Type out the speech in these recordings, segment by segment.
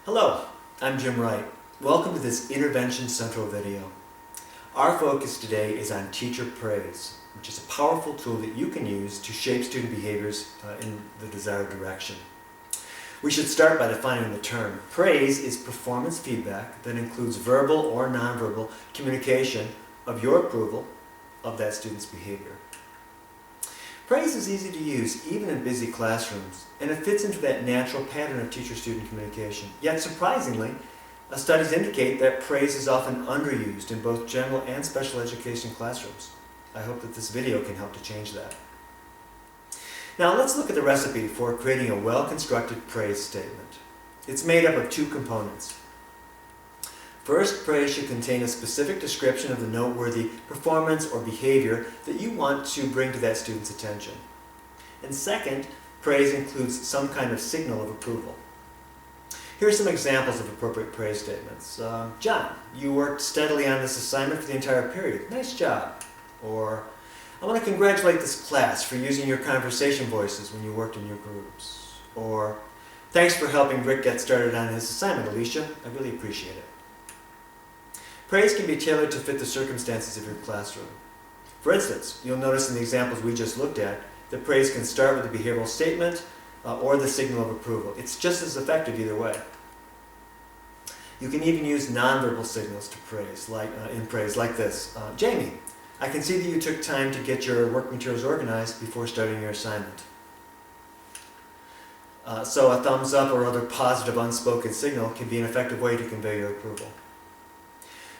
Hello, I'm Jim Wright. Welcome to this Intervention Central video. Our focus today is on teacher praise, which is a powerful tool that you can use to shape student behaviors in the desired direction. We should start by defining the term. Praise is performance feedback that includes verbal or nonverbal communication of your approval of that student's behavior. Praise is easy to use even in busy classrooms, and it fits into that natural pattern of teacher-student communication. Yet surprisingly, studies indicate that praise is often underused in both general and special education classrooms. I hope that this video can help to change that. Now let's look at the recipe for creating a well-constructed praise statement. It's made up of two components. First, praise should contain a specific description of the noteworthy performance or behavior that you want to bring to that student's attention. And second, praise includes some kind of signal of approval. Here are some examples of appropriate praise statements. John, you worked steadily on this assignment for the entire period. Nice job. Or, I want to congratulate this class for using your conversation voices when you worked in your groups. Or, thanks for helping Rick get started on his assignment, Alicia. I really appreciate it. Praise can be tailored to fit the circumstances of your classroom. For instance, you'll notice in the examples we just looked at that praise can start with a behavioral statement or the signal of approval. It's just as effective either way. You can even use nonverbal signals to praise, like this. Jamie, I can see that you took time to get your work materials organized before starting your assignment. So a thumbs up or other positive unspoken signal can be an effective way to convey your approval.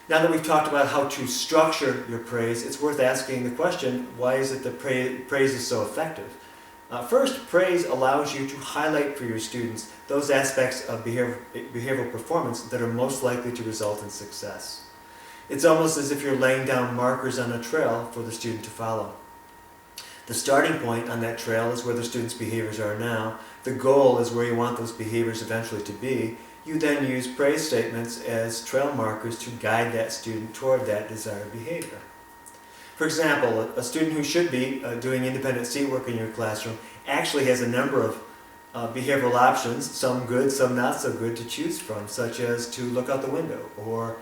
Now that we've talked about how to structure your praise, it's worth asking the question, why is it that praise is so effective? First, praise allows you to highlight for your students those aspects of behavioral performance that are most likely to result in success. It's almost as if you're laying down markers on a trail for the student to follow. The starting point on that trail is where the student's behaviors are now. The goal is where you want those behaviors eventually to be. You then use praise statements as trail markers to guide that student toward that desired behavior. For example, a student who should be doing independent seat work in your classroom actually has a number of behavioral options, some good, some not so good, to choose from, such as to look out the window, or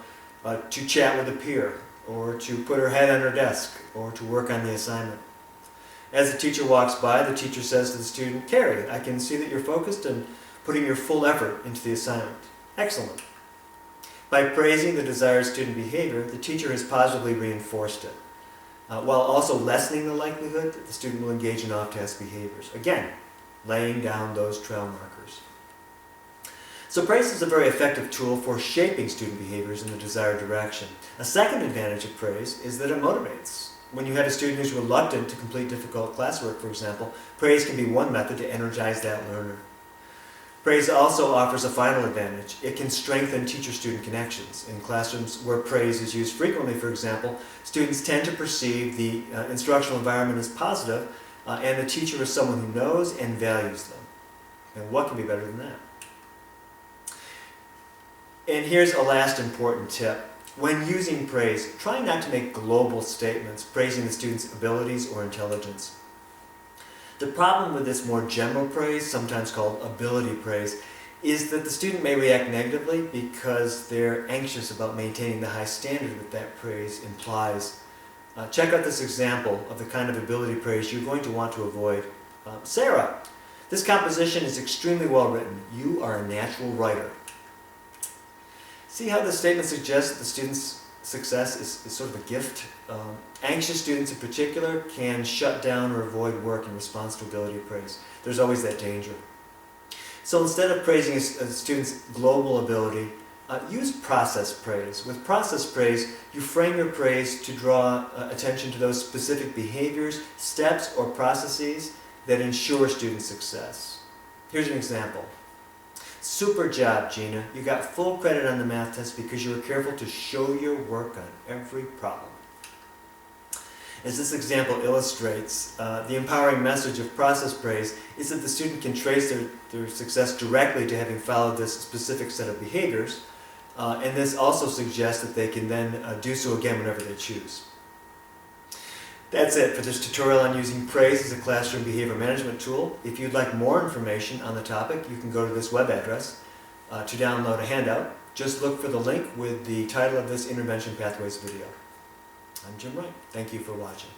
to chat with a peer, or to put her head on her desk, or to work on the assignment. As the teacher walks by, the teacher says to the student, Carrie, I can see that you're focused and putting your full effort into the assignment. Excellent. By praising the desired student behavior, the teacher has positively reinforced it, while also lessening the likelihood that the student will engage in off-task behaviors. Again, laying down those trail markers. So praise is a very effective tool for shaping student behaviors in the desired direction. A second advantage of praise is that it motivates. When you have a student who's reluctant to complete difficult classwork, for example, praise can be one method to energize that learner. Praise also offers a final advantage. It can strengthen teacher-student connections. In classrooms where praise is used frequently, for example, students tend to perceive the instructional environment as positive, and the teacher as someone who knows and values them. And what can be better than that? And here's a last important tip. When using praise, try not to make global statements praising the student's abilities or intelligence. The problem with this more general praise, sometimes called ability praise, is that the student may react negatively because they're anxious about maintaining the high standard that praise implies. Check out this example of the kind of ability praise you're going to want to avoid. Sarah, this composition is extremely well written. You are a natural writer. See how this statement suggests that the student's success is sort of a gift? Anxious students in particular can shut down or avoid work in response to ability praise. There's always that danger. So instead of praising a student's global ability, use process praise. With process praise, you frame your praise to draw attention to those specific behaviors, steps, or processes that ensure student success. Here's an example. Super job, Gina. You got full credit on the math test because you were careful to show your work on every problem. As this example illustrates, the empowering message of process praise is that the student can trace their success directly to having followed this specific set of behaviors, and this also suggests that they can then do so again whenever they choose. That's it for this tutorial on using praise as a classroom behavior management tool. If you'd like more information on the topic, you can go to this web address. to download a handout, just look for the link with the title of this Intervention Pathways video. I'm Jim Wright. Thank you for watching.